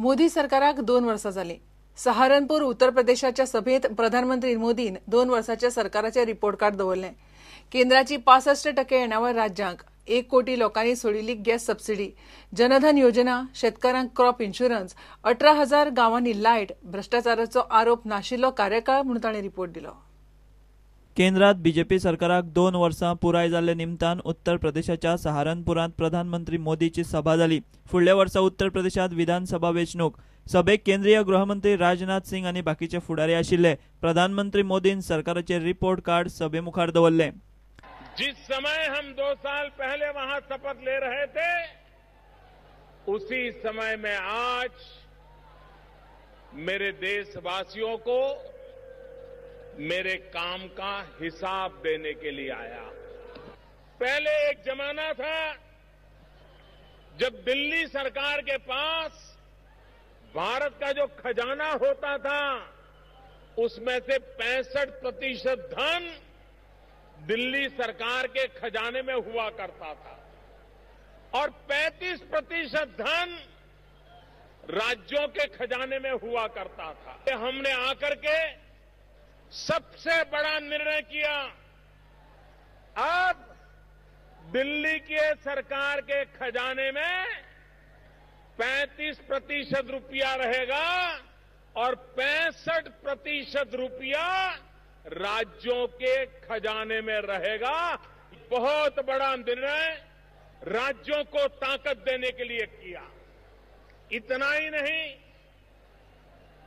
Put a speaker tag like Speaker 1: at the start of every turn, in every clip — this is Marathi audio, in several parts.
Speaker 1: मोदी सरकाराक 2 वर्सां जाली. सहारनपूर उत्तर प्रदेशाच्या सभेत प्रधानमंत्री मोदीन 2 वर्साच्या सरकाराचे रिपोर्ट कार्ड दवरले. केंद्राची 65% येणावळ राज्यांक 1 कोटी लोकांनी सोडिल्ली गॅस सबसिडी, जनधन योजना, शेतकारांक क्रॉप इन्शुरन्स, 18,000 गावांनी लायट, भ्रष्टाचाराचो आरोप नाशिल्लो कार्यकाळ म्हूण ताणें रिपोर्ट दिलो.
Speaker 2: केंद्रात बीजेपी सरकाराक 2 वर्सां पुराय जाल्ले निमतान उत्तर प्रदेशाच्या सहारनपुरांत प्रधानमंत्री मोदीची सभा जाली. फुडल्या वर्सा उत्तर प्रदेशात विधानसभा वेंचणूक. सभेक केंद्रीय गृहमंत्री राजनाथ सिंग आनी बाकीचे फुडारी आशिल्ले. प्रधानमंत्री मोदीन सरकाराचे रिपोर्ट कार्ड सभे मुखार दवरले.
Speaker 3: जिस समय हम 2 साल पहले वहां शपथ ले रहे थे, उसी समय में आज मेरे देशवासियों को मेरे काम का हिसाब देने के लिए आया. पहले एक जमाना था जब दिल्ली सरकार के पास भारत का जो खजाना होता था उसमें से 65% धन दिल्ली सरकार के खजाने में हुआ करता था और 35% धन राज्यों के खजाने में हुआ करता था. हमने आकर के सबसे बड़ा निर्णय किया. अब दिल्ली के सरकार के खजाने में 35% रुपया रहेगा और 65% रुपया राज्यों के खजाने में रहेगा. बहुत बड़ा निर्णय राज्यों को ताकत देने के लिए किया. इतना ही नहीं,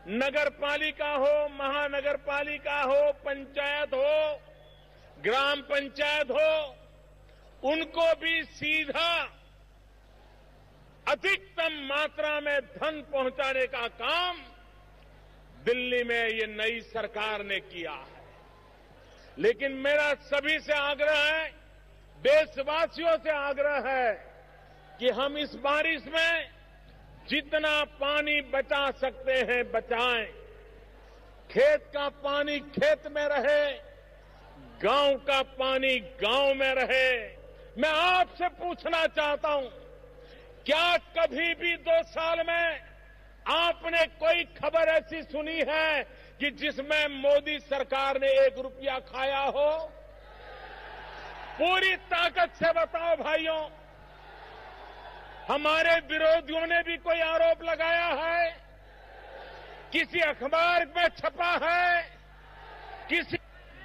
Speaker 3: नगर पालिका हो, महानगरपालिका हो, पंचायत हो, ग्राम पंचायत हो, उनको भी सीधा अधिकतम मात्रा में धन पहुंचाने का काम दिल्ली में ये नई सरकार ने किया है. लेकिन मेरा सभी से आग्रह है, देशवासियों से आग्रह है कि हम इस बारिश में जितना पानी बचा सकते हैं बचाएं. खेत का पानी खेत में रहे, गांव का पानी गांव में रहे. मैं आपसे पूछना चाहता हूं, क्या कभी भी 2 साल में आपने कोई खबर ऐसी सुनी है कि जिसमें मोदी सरकार ने 1 रुपया खाया हो? पूरी ताकत से बताओ भाइयों. हमारे विरोधियों ने भी कोई आरोप लगाया है? किसी अखबार में छपा है?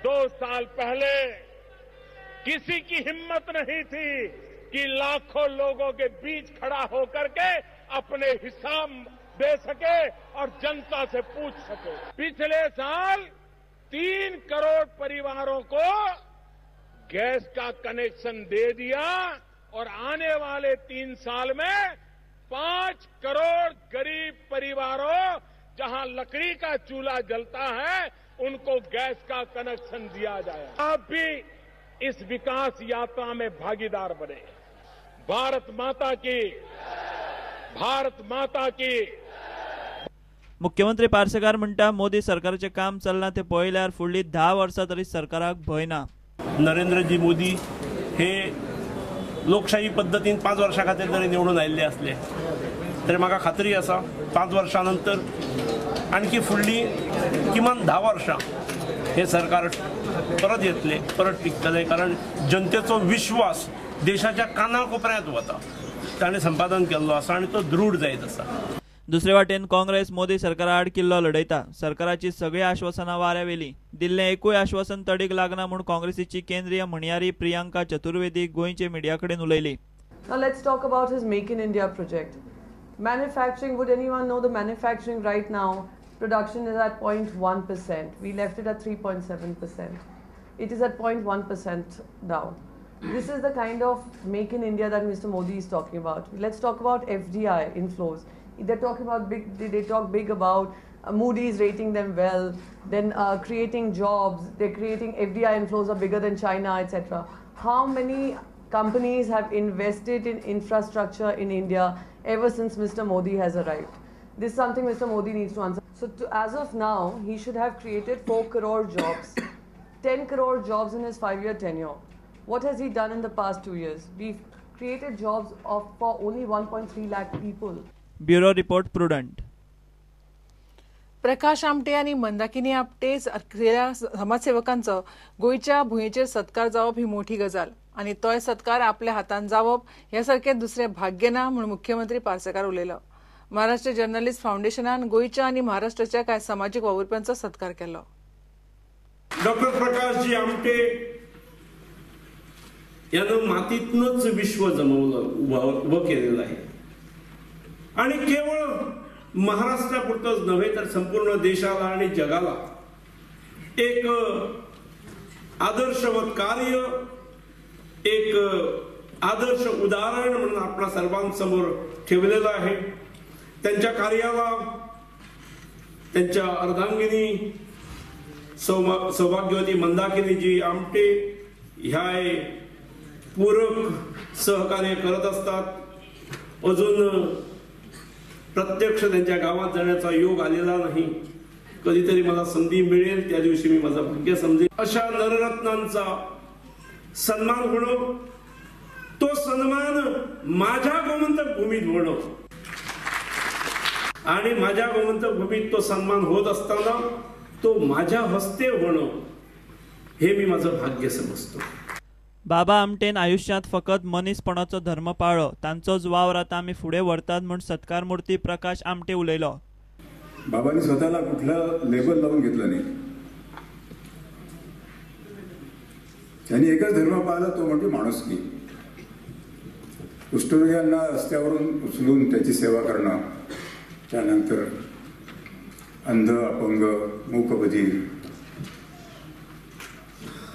Speaker 3: 2 साल पहले किसी की हिम्मत नहीं थी कि लाखों लोगों के बीच खड़ा होकर के अपने हिसाब दे सके और जनता से पूछ सके. पिछले साल 3 करोड़ परिवारों को गैस का कनेक्शन दे दिया और आने वाले 3 साल में 5 करोड़ गरीब परिवारों जहां लकड़ी का चूल्हा जलता है उनको गैस का कनेक्शन दिया जाए. आप भी इस विकास यात्रा में भागीदार बने. भारत माता की, भारत माता की.
Speaker 2: मुख्यमंत्री पार्सेकार म्हणटा, मोदी सरकारचे काम चलना ते पळयल्यार फुडली 10 वर्सां तरी सरकाराक भंय ना.
Speaker 4: नरेंद्रजी मोदी हे लोकशाही पद्धतीन 5 वर्सां खातीर जरी निवडून आयिल्ले असले तरी म्हाका खात्री आसा 5 वर्सां नंतर आणखी फुडली किमान 10 वर्सां हे सरकार परत येतले, परत टिकतले. कारण जनतेचो विश्वास देशाच्या कानाकोपऱ्यांत वता ताणें संपादन केल्लो आसा आनी तो दृढ जायत आसा.
Speaker 2: दुसरे वाटेन काँग्रेस मोदी सरकारा आड किल्लो लढयता. सरकाराची सगळी आश्वासनां वाऱ्यावेली. दिल्लें एकूय आश्वासन तडीक लागना म्हूण काँग्रेसीची केंद्रीय म्हणयारी प्रियांका चतुर्वेदी गोंयचे मिडिया कडेन उलयली.
Speaker 5: Now let's talk about his Make in India project. Manufacturing, would anyone know the manufacturing right now? Production is at 0.1%. We left it at 3.7%. It is at 0.1% down. This is the kind of Make in India that Mr. Modi is talking about. Let's talk about FDI inflows. They're talking about big. They talk big about Moody's rating them well. Then creating jobs. They're creating FDI inflows are bigger than China, etc. How many companies have invested in infrastructure in India ever since Mr. Modi has arrived? This is something Mr. Modi needs to answer. So as of now, he should have created 4 crore jobs, 10 crore jobs in his 5-year tenure. What has he done in the past 2 years? We've created jobs for only 1.3 lakh people.
Speaker 2: Bureau report Prudent.
Speaker 1: Prakash Amte आणि मंदाकिनी आपटे असलेल्या समाजसेवकांचो गोयच्या भुंयेचेर सत्कार जावप ही मोठी गजाल आणि तोय सत्कार आपल्या हातान जावप ह्या सारखे दुसरे भाग्य ना म्हणून मुख्यमंत्री पार्सेकार उलयलो. महाराष्ट्र जर्नलिस्ट फाउंडेशनान गोयच्या आणि महाराष्ट्राच्या कांय सामाजिक वावुरप्यांचो सत्कार केलो.
Speaker 4: डॉक्टर प्रकाशजी आमटे यानं मातीतूनच विश्व जमवलं, उभं केलेलं आहे आणि केवळ महाराष्ट्रापुरतंच नव्हे तर संपूर्ण देशाला आणि जगाला एक आदर्शवत कार्य, एक आदर्श उदाहरण म्हणून आपल्या सर्वांसमोर ठेवलेलं आहे. त्यांच्या कार्याला त्यांच्या अर्धांगिनी सौभाग्यवती मंदाकिनीजी आमटे ह्या पूरक सहकार्य करत असतात. अजून प्रत्यक्ष त्यांच्या गावात जाण्याचा योग आलेला नाही. कधीतरी मला संधी मिळेल त्या दिवशी मी माझा भाग्य समजेल. अशा नररत्नांचा सन्मान होणं, तो सन्मान माझ्या गोमंतक भूमीत होणं आणि माझ्या गोमंतक भूमीत तो सन्मान होत असताना तो माझ्या हस्ते होणं हे मी माझं भाग्य समजतो.
Speaker 2: बाबा आमटेन आयुष्यात फकत मनीसपणाचो धर्म पाळ्ळो, तांचोच वावर आतां आमी फुडें व्हरतात म्हूण सत्कार मूर्ती प्रकाश आमटे उलयलो.
Speaker 6: बाबांनी स्वतःला कुठलं लेबल लावून घेतलं नाही. त्यांनी एकच धर्म पाळला, तो म्हणजे माणुसकी. कुष्ठरोग्यांना रस्त्यावरून उचलून त्याची सेवा करणं, त्यानंतर अंध, अपंग, मूकबधीर,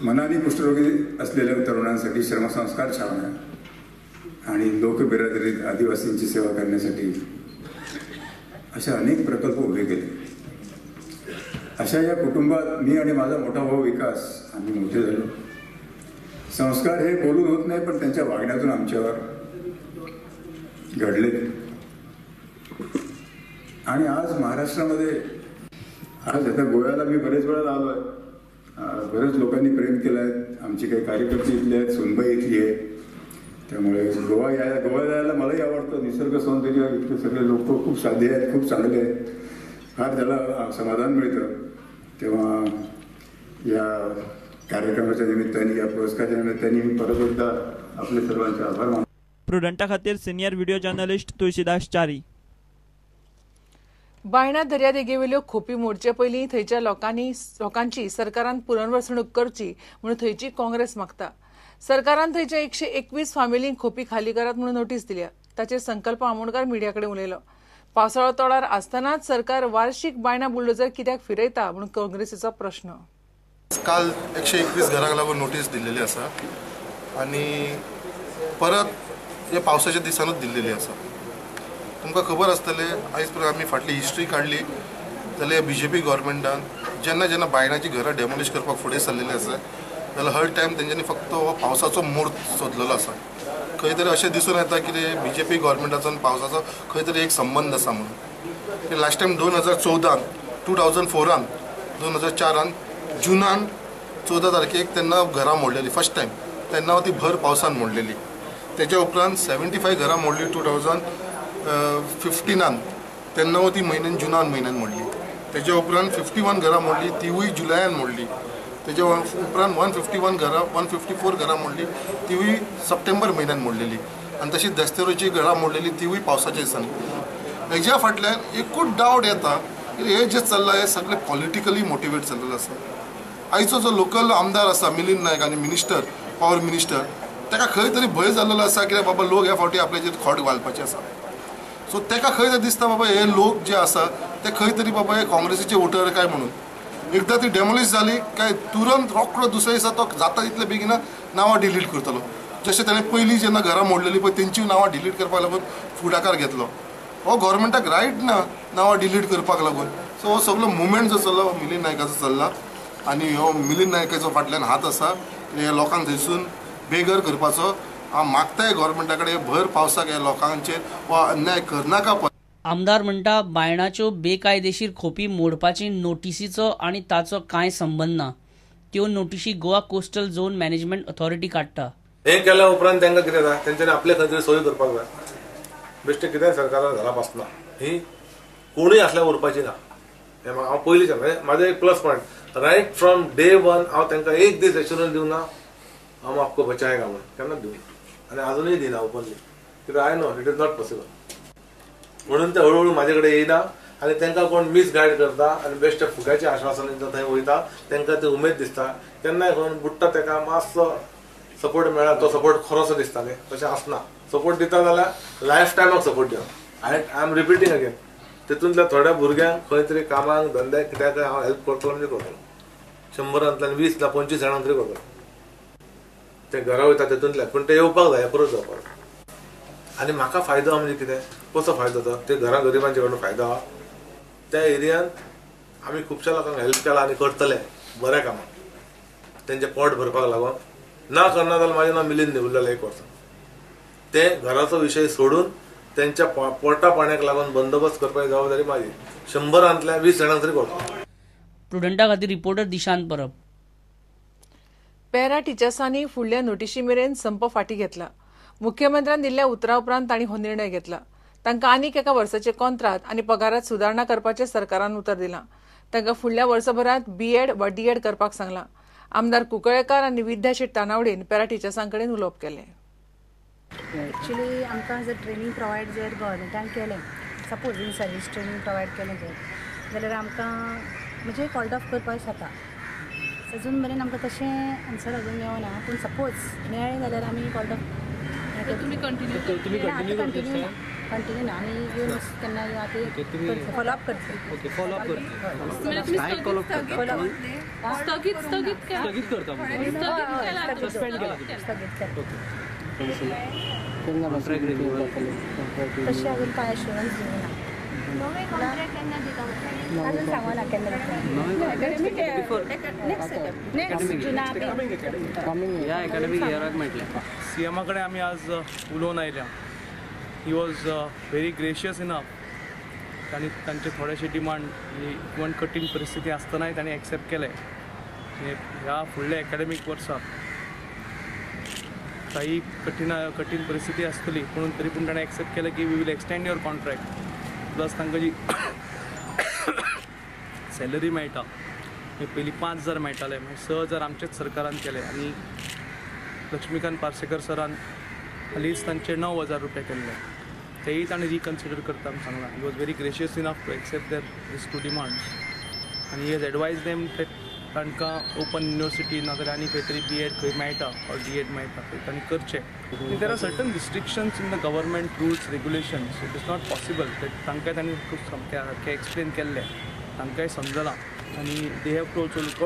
Speaker 6: मनाने कुष्ठरोगी असलेल्या तरुणांसाठी श्रमसंस्कार छावण्या आणि लोकबिरादरीत आदिवासींची सेवा करण्यासाठी अशा अनेक प्रकल्प उभे केले. अशा या कुटुंबात मी आणि माझा मोठा भाऊ विकास आम्ही मोठे झालो. संस्कार हे बोलून होत नाही, पण त्यांच्या वागण्यातून आमच्यावर घडले. आणि आज महाराष्ट्रामध्ये, आज आता गोव्याला मी बरेच वेळा आलो आहे. बरेच लोकांनी प्रेम केलं आहे. आमचे काही कार्यकर्ते इथले आहेत, सुनबाई इथली आहे. त्यामुळे गोवा जायला मलाही आवडतं. निसर्ग सौंदर्य, इथले सगळे लोक खूप साधे आहेत, खूप चांगले आहेत. फार त्याला समाधान मिळतं. तेव्हा या कार्यक्रमाच्या निमित्ताने, या पुरस्काराच्या निमित्ताने मी परत एकदा आपले सर्वांचे आभार मानतो.
Speaker 2: प्रुडंटा खातीर senior video journalist Tulshidas Chari.
Speaker 1: बायणा दर्यादेगेवेल्यो खोपी मोडचे पयलीं थंयच्या लोकांची सरकारान पुनर्वसणूक करची म्हणून थंयची काँग्रेस मागता. सरकारान थंयच्या 121 फामिलींक खोपी खाली करात म्हणून नोटीस दिल्या. ताचेर संकल्प आमोणकार मिडिया कडेन उलयलो. पावसाळो तोडार आसतनाच सरकार वार्षिक बायणा बुलडोजर कित्याक फिरयता म्हणून काँग्रेसीचो प्रश्न.
Speaker 7: काल 121 घरांक लागून नोटीस दिल्लेली आसा आणि परत हे पावसाच्या दिसांनूच दिल्लेली आसा. तुमकां खबर आसतलें, आयज पर्यंत आमी फाटली हिस्ट्री काडली जाल्यार BJP गव्हर्मेंटान जेन्ना बायणाची घरां डेमोलिश करपाक फुडें सरलेले आसा जाल्यार हर टायम तेंच्यांनी फक्त हो पावसाचो मुहूर्त सोदलेलो आसा. खंय तरी अशें दिसून येता की BJP गव्हर्मेंटाचो आनी पावसाचो खंय तरी एक संबंध आसा म्हणून. लास्ट टायम 2014 2004 जुनान 14 तारखेक तेन्ना घरां मोडलेली फर्स्ट टायम. तेन्ना ती भर पावसान मोडलेली. तेच्या उपरांत 75 घरां मोडली 2015 तेन्ना ती जुनान म्हयन्यान मोडली. तेच्या उपरांत 51 घरां मोडली, तिवूय जुलयान मोडली. तेच्या उपरांत 154 घरां मोडली, तिवूय सप्टेंबर म्हयन्यान मोडलेली. आनी तशीच दस्तेरोची घरां मोडलेली, तिवूय पावसाच्या दिसांनी. हेज्या फाटल्यान एकूच डावट येता की हे जे चल्लां हें सगळें पॉलिटिकली मोटिवेट चल्लेलें आसा. आयचो जो लोकल आमदार आसा मिलिंद नायक आनी मिनिस्टर, पॉवर मिनिस्टर, ताका खंय तरी भंय जाल्लो आसा कित्याक बाबा लोक ह्या फावटी आपल्याचेर खोट घालपाचे आसा. सो ताका खंय तरी दिसता बाबा हे लोक जे आसा ते खंय तरी बाबा हे काँग्रेसीचे वोटर काय म्हणून. एकदां ती डेमोलिश जाली काय तुरंत रोखडो दुसऱ्या दिसा तो जाता तितले बेगिना नांवां डिलीट करतलो. जशें ताणें पयलीं जेन्ना घरां मोडलेलीं पळय तेंची नांवां डिलीट करपाक लागून फुडाकार घेतलो. हो गव्हर्मेंटाक रायट ना नांवां डिलीट करपाक लागून. सो हो सगळो मुवमेंट जो चल्ला मिलिंद नायकाचो चल्ला आनी हो मिलिंद नायकाचो फाटल्यान हात आसा हे लोकांक थंयसून बेघर करपाचो. हांव मागताय गव्हर्मेंटा कडेन भर पावसाक हे लोकांचेर हो अन्याय करनाका.
Speaker 8: आमदार म्हणटा बायणाच्यो बेकायदेशीर खोपी मोडपाची नोटीसीचो आनी ताचो कांय संबंद ना. त्यो नोटीसी Goa coastal zone management authority काडटा.
Speaker 9: हे केल्या उपरांत तांकां कितें जाता तेंच्यांनी आपले खातीर सोय करपाक जाय. बेश्टे कितेंय सरकारान घालप आसना, ही कोणूय आसल्यार उरपाची ना. हांव पयलींच्यान म्हाजो एक plus point, right from day one हांव तांकां एक दीस एश्युरन्स दिवना हम आपको बचाएगा म्हणून, केन्नाच दिवना आनी आजुनूय दिना ओपनली, कित्याक I know it is not possible. म्हणून ते हळूहळू म्हाजे कडेन येयना आनी तांकां कोण मिसगायड करता आनी बेश्टे फुग्याचें आश्वासन दिता थंय वयता, तांकां ती उमेद दिसता. केन्नाय कोण बुडटा ताका मातसो सपोर्ट मेळ्ळा, तो सपोर्ट खरोसो दिसता न्ही, तशें आसना. सपोर्ट दिता जाल्यार लायफ टायमाक सपोर्ट दिवप. आय एम रिपिटींग अगेन, तितूंतल्या थोड्या भुरग्यांक खंय तरी कामाक धंद्याक कित्याक हांव हेल्प करतलो म्हणजे करतलो. 100 20 ना 25 जाणांक तरी करतलो. ते घरा वयता तितूंतल्या, पूण ते येवपाक जाय, परत जावपाक. आनी म्हाका फायदो म्हणजे कितें, कसो फायदो तो, ते घरा गरिबांचे कडून फायदो आहा. त्या एरियांत आमी खुबश्या लोकांक हेल्प केला आनी करतले बऱ्या कामाक, तेंचे पोट भरपाक लागून. ना करना जाल्यार म्हाजें नांव मिलिंद नेवुल्लें 1 वर्स. ते घराचो विशय सोडून त्यांच्या पोटा पाण्याक लागून बंदोबस्त करपाची जबाबदारी माझी. 100 20 जाणांक तरी करतो.
Speaker 8: प्रुडंटा खातीर रिपोर्टर दिशांत परब.
Speaker 1: पॅरा टिचर्सांनी फुडल्या नोटीशी मेरेन संप फाटी घेतला. मुख्यमंत्र्यान दिल्ल्या उतरा उपरांत तांणी हो निर्णय घेतला. तांकां आनीक 1 वर्साचे कॉन्ट्राक्ट आनी पगारात सुदारणा करपाचें सरकारान उतर दिलां. तांकां फुडल्या वर्सभरात बीएड वा डीएड करपाक सांगलां. आमदार कुंकळयेकार आनी विद्या शेट तानावडेन पॅरा टिचर्सां कडेन उलोवप केलें.
Speaker 10: एक्चुली आमकां जर ट्रेनिंग प्रोवायड जर गव्हर्मेंटान केलें, suppose in service training provide केलें जाल्यार आमकां म्हणजे कॉल्ड ऑफ करपाक जाता. अजून मेरेन आमकां तशें आन्सर अजून मेळना, पूण सपोज मेळ्ळें जाल्यार आमी कॉल्ड ऑफ कंटिन्यू ना आनी येवन केन्ना आतां फॉलोअप करतली. तशें अजून काय एश्युरन्स दिवना. अजून सांगना केन्ना
Speaker 11: सीएमा कडेन आमी आज उलोवन आयल्या. He was very gracious enough. तांचे थोडेशे डिमांड इवन कठीण परिस्थिती आसतनाय तांणी एक्सेप्ट केले. ह्या फुडल्या एकाडेमीक वर्साक काही कठीण परिस्थिती आसतली, पूण तरी पूण ताणें एक्सेप्ट केलें की we will extend your contract. Plus तांकां जी सॅलरी मेळटा पयलीं 5,000 मेळटाले, मागीर 6,000 आमचेच सरकारान केले आनी लक्ष्मीकांत पार्सेकर सरान हालींच तांचे 9,000 रुपया केल्ले. तेय ताणें रिकन्सिडर करता म्हूण सांगलां. He was very gracious enough to accept their these 2 demands आनी ही हॅज एडवायज देम तांकां ओपन युनिवर्सिटी नाजाल्यार आनी खंय तरी बीएड खंय मेळटा ऑर डीएड मेळटा थंय तांणी करचें. There are certain restrictions in the government rules regulations. It is not possible. तांकांय तांणी खूब सामकें एक्सप्लेन केल्लें, तांकांय समजलां आनी they have to also look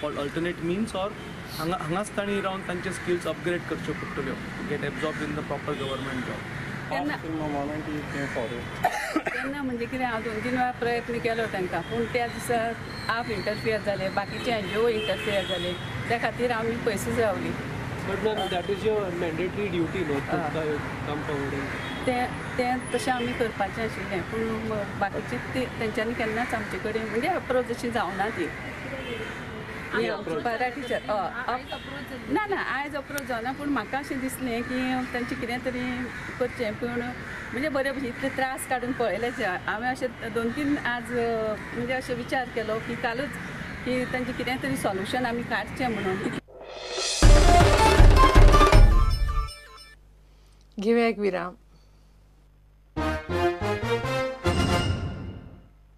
Speaker 11: for alternate means or हांगाच तांणी रावन तांचे स्किल्स अपग्रेड करच्यो पडटल्यो to get absorb in the proper government job.
Speaker 12: तेन्ना म्हणजे कितें हांव 2-3 वेळा प्रयत्न केलो तांकां, पूण त्या दिसा आप इंटरफियर जाले, बाकीचे एनजीओ इंटरफियर जाले, त्या खातीर आमी पयस रावली.
Speaker 13: But ma'am that is your mandatory duty न्हू कम फॉरवर्ड.
Speaker 12: तें तशें आमी करपाचें आशिल्लें, पूण बाकीचे तेंच्यांनी केन्नाच आमचे कडेन म्हणजे अप्रोच अशी जावना ती. पॅरा टीचर ना आयज अप्रोच जावना, पूण म्हाका अशें दिसलें की तांचें कितें तरी करचें. पूण म्हणजे बरे भशेन इतले त्रास काडून पळयलेचे हांवें. अशें 2-3 आज म्हणजे अशें विचार केलो की कालूच की तांचें कितें तरी सॉल्युशन आमी काडचें म्हणून.
Speaker 1: घेवया एक विराम.